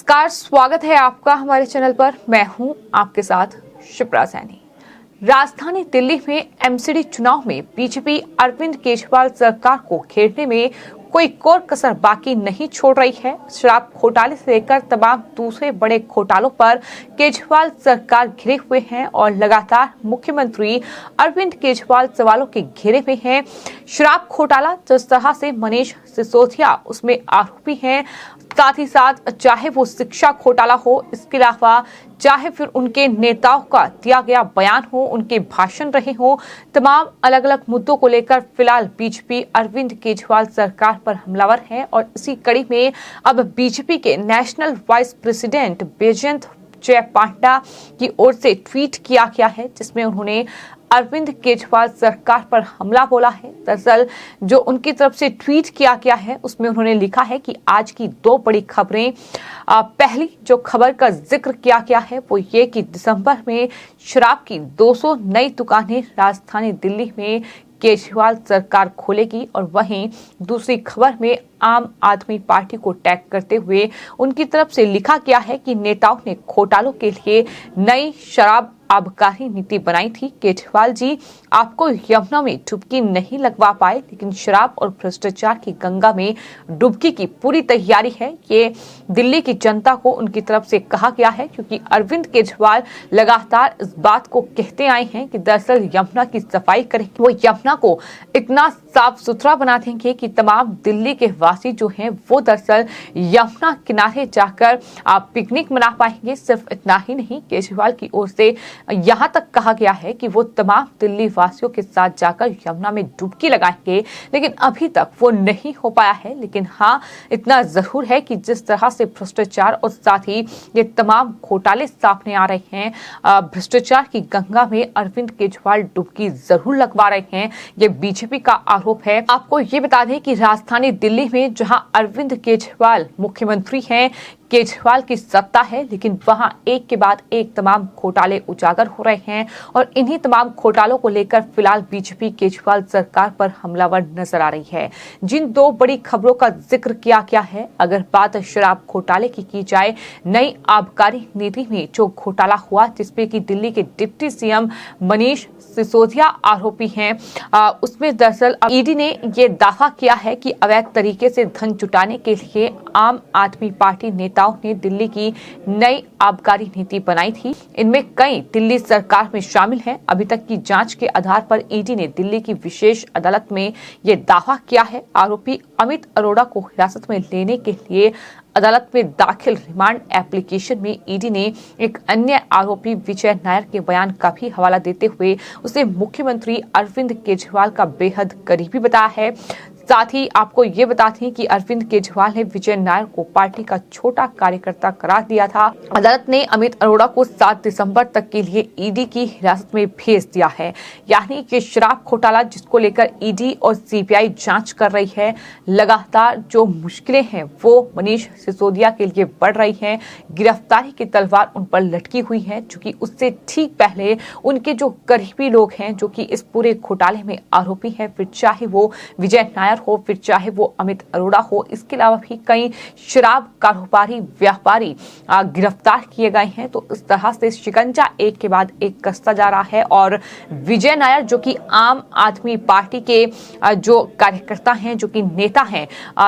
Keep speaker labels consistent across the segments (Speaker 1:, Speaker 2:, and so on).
Speaker 1: नमस्कार, स्वागत है आपका हमारे चैनल पर। मैं हूं आपके साथ शिप्रा सैनी। राजधानी दिल्ली में एमसीडी चुनाव में बीजेपी अरविंद केजरीवाल सरकार को घेरने में कोई कोर कसर बाकी नहीं छोड़ रही है। शराब घोटाले से लेकर तमाम दूसरे बड़े घोटालों पर केजरीवाल सरकार घिरे हुए हैं और लगातार मुख्यमंत्री अरविंद केजरीवाल सवालों के घेरे में हैं। शराब घोटाला जिस तरह से मनीष सिसोदिया उसमें आरोपी हैं, साथ ही साथ चाहे वो शिक्षा घोटाला हो, इसके अलावा चाहे फिर उनके नेताओं का दिया गया बयान हो, उनके भाषण रहे हो, तमाम अलग अलग मुद्दों को लेकर फिलहाल बीजेपी अरविंद केजरीवाल सरकार पर हमलावर है। और इसी कड़ी में अब बीजेपी के नेशनल वाइस प्रेसिडेंट बैजयंत जय पांडा की ओर से ट्वीट किया गया है, जिसमें उन्होंने अरविंद केजरीवाल सरकार पर हमला बोला है। दरअसल जो उनकी तरफ से ट्वीट किया गया है उसमें उन्होंने लिखा है कि आज की दो बड़ी खबरें। पहली जो खबर का जिक्र किया गया है वो ये कि दिसंबर में शराब की 200 नई दुकानें राजधानी दिल्ली में केजरीवाल सरकार खोलेगी। और वहीं दूसरी खबर में आम आदमी पार्टी को टैग करते हुए उनकी तरफ से लिखा गया है कि नेताओं ने घोटालों के लिए नई शराब आबकारी नीति बनाई थी। केजरीवाल जी, आपको यमुना में डुबकी नहीं लगवा पाए, लेकिन शराब और भ्रष्टाचार की गंगा में डुबकी की पूरी तैयारी है। ये दिल्ली की जनता को उनकी तरफ से कहा गया है, क्योंकि अरविंद केजरीवाल लगातार इस बात को कहते आए हैं कि दरअसल यमुना की सफाई करेंगे, वो यमुना को इतना साफ सुथरा बना देंगे कि तमाम दिल्ली के वासी जो हैं वो दरअसल यमुना किनारे जाकर आप पिकनिक मना पाएंगे। सिर्फ इतना ही नहीं, केजरीवाल की ओर से यहाँ तक कहा गया है कि वो तमाम दिल्ली वासियों के साथ जाकर यमुना में डुबकी लगाएंगे, लेकिन अभी तक वो नहीं हो पाया है। लेकिन हाँ, इतना जरूर है कि जिस तरह से भ्रष्टाचार और साथ ही ये तमाम घोटाले सामने आ रहे हैं, भ्रष्टाचार की गंगा में अरविंद केजरीवाल डुबकी जरूर लगवा रहे हैं, ये बीजेपी का आरोप है। आपको ये बता दें कि राजधानी दिल्ली में जहां अरविंद केजरीवाल मुख्यमंत्री हैं, केजरीवाल की सत्ता है, लेकिन वहां एक के बाद एक तमाम घोटाले उजागर हो रहे हैं। और इन्हीं तमाम घोटालों को लेकर फिलहाल बीजेपी केजरीवाल सरकार पर हमलावर नजर आ रही है। जिन दो बड़ी खबरों का जिक्र किया गया है, अगर बात शराब घोटाले की जाए, नई आबकारी नीति में जो घोटाला हुआ जिसपे कि दिल्ली के डिप्टी सीएम मनीष सिसोदिया आरोपी हैं, उसमें दरअसल ईडी ने ये दावा किया है कि अवैध तरीके से धन जुटाने के लिए आम आदमी पार्टी नेताओं ने दिल्ली की नई आबकारी नीति बनाई थी। इनमें कई दिल्ली सरकार में शामिल हैं। अभी तक की जांच के आधार पर ईडी ने दिल्ली की विशेष अदालत में ये दावा किया है। आरोपी अमित अरोड़ा को हिरासत में लेने के लिए अदालत में दाखिल रिमांड एप्लीकेशन में ईडी ने एक अन्य आरोपी विजय नायर के बयान का भी हवाला देते हुए उसे मुख्यमंत्री अरविंद केजरीवाल का बेहद करीबी बताया है। साथ ही आपको ये बताते हैं कि अरविंद केजरीवाल ने विजय नायर को पार्टी का छोटा कार्यकर्ता करार दिया था। अदालत ने अमित अरोड़ा को 7 दिसंबर तक के लिए ईडी की हिरासत में भेज दिया है। यानी कि शराब घोटाला जिसको लेकर ईडी और सीबीआई जांच कर रही है, लगातार जो मुश्किलें हैं वो मनीष सिसोदिया के लिए बढ़ रही हैं। गिरफ्तारी की तलवार उन पर लटकी हुई है, क्योंकि उससे ठीक पहले उनके जो करीबी लोग हैं जो कि इस पूरे घोटाले में आरोपी हैं, फिर चाहे वो विजय नायर हो, फिर चाहे वो अमित अरोड़ा हो, इसके अलावा भी कई शराब कारोबारी व्यापारी गिरफ्तार किए गए हैं। तो इस तरह से शिकंजा एक के बाद एक कसता जा रहा है। और विजय नायर जो कि आम आदमी पार्टी के जो कार्यकर्ता हैं, जो कि नेता हैं,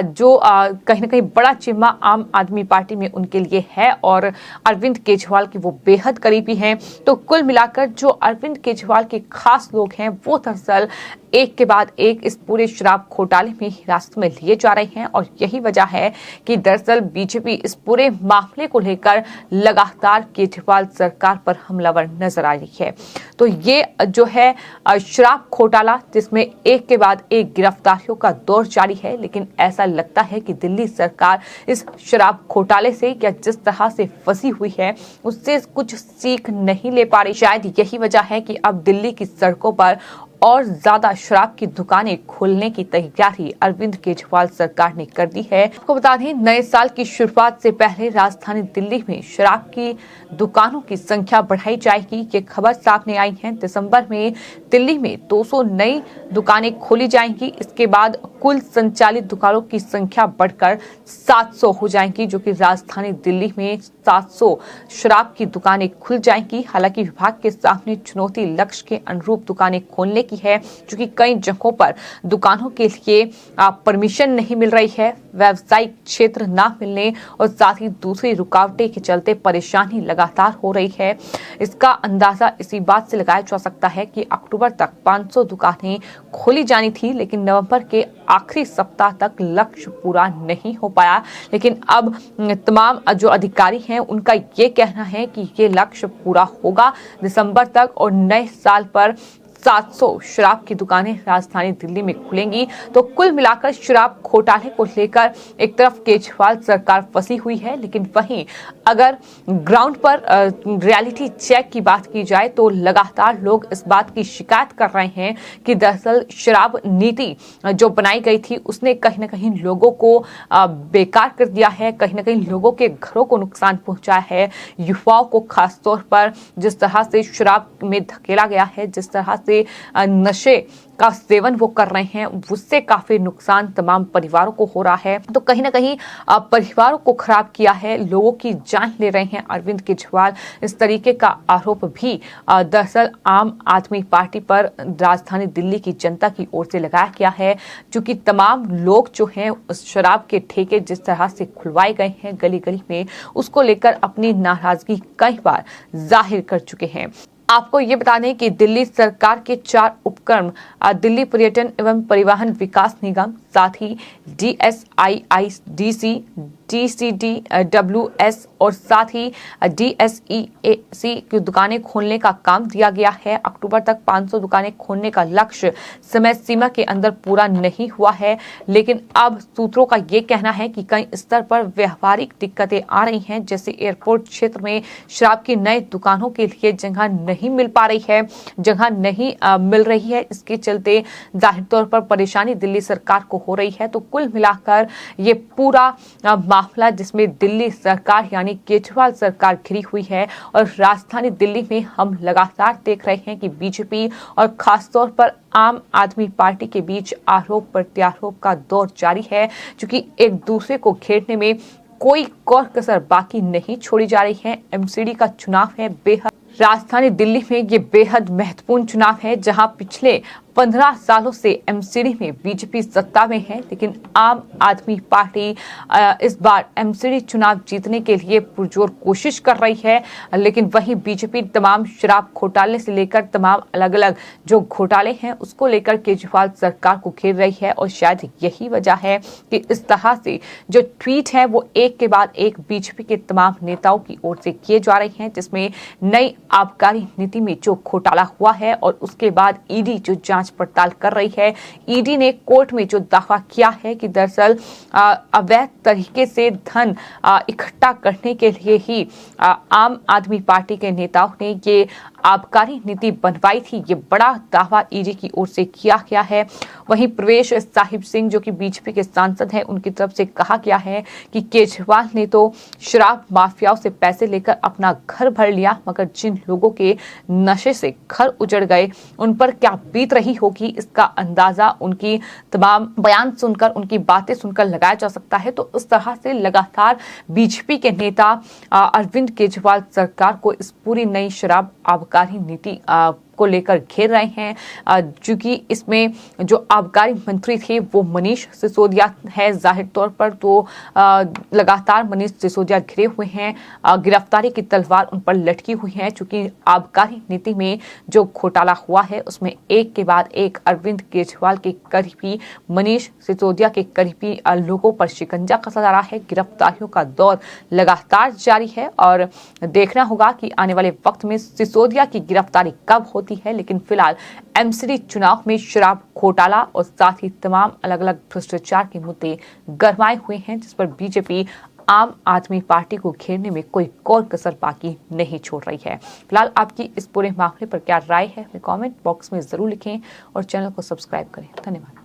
Speaker 1: जो कहीं ना कहीं बड़ा जिम्मा आम आदमी पार्टी में उनके लिए है, और अरविंद केजरीवाल के वो बेहद करीबी हैं। तो कुल मिलाकर जो अरविंद केजरीवाल के खास लोग हैं वो दरअसल एक के बाद एक इस पूरे शराब घोटाले में हिरासत में लिए जा रहे हैं। और यही वजह है कि दरअसल बीजेपी इस पूरे मामले को लेकर लगातार केजरीवाल सरकार पर हमलावर नजर आ रही है। तो ये जो है शराब घोटाला, जिसमें एक के बाद एक गिरफ्तारियों का दौर जारी है, लेकिन ऐसा लगता है कि दिल्ली सरकार इस शराब घोटाले से या जिस तरह से फंसी हुई है उससे कुछ सीख नहीं ले पा रही। शायद यही वजह है कि अब दिल्ली की सड़कों पर और ज्यादा शराब की दुकानें खोलने की तैयारी अरविंद केजरीवाल सरकार ने कर दी है। आपको बता दें, नए साल की शुरुआत से पहले राजधानी दिल्ली में शराब की दुकानों की संख्या बढ़ाई जाएगी। ये खबर सामने आई है। दिसंबर में दिल्ली में 200 नई दुकानें खोली जाएंगी। इसके बाद कुल संचालित दुकानों की संख्या बढ़कर 700 हो जाएंगी, जो कि राजधानी दिल्ली में 700 शराब की दुकानें खुल जाएंगी। हालांकि विभाग के सामने चुनौती लक्ष्य के अनुरूप दुकानें खोलने की है, क्योंकि कई जगहों पर दुकानों के लिए परमिशन नहीं मिल रही है, व्यावसायिक क्षेत्र न मिलने और साथ ही दूसरी रुकावटें के चलते परेशानी लगातार हो रही है। इसका अंदाजा इसी बात से लगाया जा सकता है कि अक्टूबर तक 500 दुकानें खोली जानी थी, लेकिन नवंबर के आखिरी सप्ताह तक लक्ष्य पूरा नहीं हो पाया। लेकिन अब तमाम जो अधिकारी हैं उनका ये कहना है कि ये लक्ष्य पूरा होगा दिसंबर तक और नए साल पर 700 शराब की दुकानें राजधानी दिल्ली में खुलेंगी। तो कुल मिलाकर शराब घोटाले को लेकर एक तरफ केजरीवाल सरकार फंसी हुई है, लेकिन वहीं अगर ग्राउंड पर रियलिटी चेक की बात की जाए तो लगातार लोग इस बात की शिकायत कर रहे हैं कि दरअसल शराब नीति जो बनाई गई थी उसने कहीं ना कहीं लोगों को बेकार कर दिया है, कहीं ना कहीं लोगों के घरों को नुकसान पहुंचाया है। युवाओं को खासतौर पर जिस तरह से शराब में धकेला गया है, जिस तरह से नशे का सेवन वो कर रहे हैं, उससे काफी नुकसान तमाम परिवारों को हो रहा है। तो कहीं ना कहीं परिवारों को खराब किया है, लोगों की जान ले रहे हैं अरविंद केजरीवाल। इस तरीके का आरोप भी दरअसल आम आदमी पार्टी पर राजधानी दिल्ली की जनता की ओर से लगाया गया है, क्योंकि तमाम लोग जो हैं उस शराब के ठेके जिस तरह से खुलवाए गए हैं गली गली में, उसको लेकर अपनी नाराजगी कई बार जाहिर कर चुके हैं। आपको ये बता दें कि दिल्ली सरकार के 4 उपक्रम दिल्ली पर्यटन एवं परिवहन विकास निगम, साथ ही DSIIDC, DCDWS और साथ ही DSEAC की दुकानें खोलने का काम दिया गया है। अक्टूबर तक 500 दुकानें खोलने का लक्ष्य समय सीमा के अंदर पूरा नहीं हुआ है, लेकिन अब सूत्रों का ये कहना है कि कई स्तर पर व्यवहारिक दिक्कतें आ रही हैं, जैसे एयरपोर्ट क्षेत्र में शराब की नई दुकानों के लिए जगह नहीं मिल पा रही है, जगह नहीं मिल रही है। इसके चलते जाहिर तौर पर परेशानी दिल्ली सरकार को हो रही है। तो कुल मिलाकर ये पूरा मामला जिसमें दिल्ली सरकार यानी केजरीवाल सरकार घिरी हुई है और राजधानी दिल्ली में हम लगातार देख रहे हैं कि बीजेपी और खासतौर पर आम आदमी पार्टी के बीच आरोप प्रत्यारोप का दौर जारी है, क्योंकि एक दूसरे को घेरने में कोई कोई कसर बाकी नहीं छोड़ी जा रही है। एमसीडी का चुनाव है, बेहद राजधानी दिल्ली में ये बेहद महत्वपूर्ण चुनाव है, जहां पिछले 15 सालों से एमसीडी में बीजेपी सत्ता में है, लेकिन आम आदमी पार्टी इस बार एमसीडी चुनाव जीतने के लिए पुरजोर कोशिश कर रही है। लेकिन वहीं बीजेपी तमाम शराब घोटाले से लेकर तमाम अलग अलग जो घोटाले हैं उसको लेकर केजरीवाल सरकार को घेर रही है, और शायद यही वजह है कि इस तरह से जो ट्वीट है वो एक के बाद एक बीजेपी के तमाम नेताओं की ओर से किए जा रहे हैं, जिसमें नई आबकारी नीति में जो घोटाला हुआ है और उसके बाद ईडी जो जांच पड़ताल कर रही है। ईडी ने कोर्ट में जो दावा किया है कि दरअसल अवैध तरीके से धन इकट्ठा करने के लिए ही आम आदमी पार्टी के नेताओं ने ये आबकारी नीति बनवाई थी, ये बड़ा दावा ईडी की ओर से किया गया है। वहीं प्रवेश साहिब सिंह जो कि बीजेपी के सांसद हैं, उनकी तरफ से कहा गया है कि केजरीवाल ने तो शराब माफियाओं से पैसे लेकर अपना घर भर लिया, मगर जिन लोगों के नशे से घर उजड़ गए उन पर क्या बीत रही होगी, इसका अंदाजा उनकी तमाम बयान सुनकर, उनकी बातें सुनकर लगाया जा सकता है। तो उस तरह से लगातार बीजेपी के नेता अरविंद केजरीवाल सरकार को इस पूरी नई शराब आबकारी नीति को लेकर घेर रहे हैं, क्योंकि इसमें जो आबकारी मंत्री थे वो मनीष सिसोदिया है। जाहिर तौर पर तो लगातार मनीष सिसोदिया घिरे हुए हैं, गिरफ्तारी की तलवार उन पर लटकी हुई है, क्योंकि आबकारी नीति में जो घोटाला हुआ है उसमें एक के बाद एक अरविंद केजरीवाल के करीबी, मनीष सिसोदिया के करीबी लोगों पर शिकंजा कसा जा रहा है। गिरफ्तारियों का दौर लगातार जारी है और देखना होगा कि आने वाले वक्त में सिसोदिया की गिरफ्तारी कब होती है। लेकिन फिलहाल एमसीडी चुनाव में शराब घोटाला और साथ ही तमाम अलग अलग भ्रष्टाचार के मुद्दे गरमाए हुए हैं, जिस पर बीजेपी आम आदमी पार्टी को घेरने में कोई और कसर बाकी नहीं छोड़ रही है। फिलहाल आपकी इस पूरे मामले पर क्या राय है, कमेंट बॉक्स में जरूर लिखें और चैनल को सब्सक्राइब करें। धन्यवाद।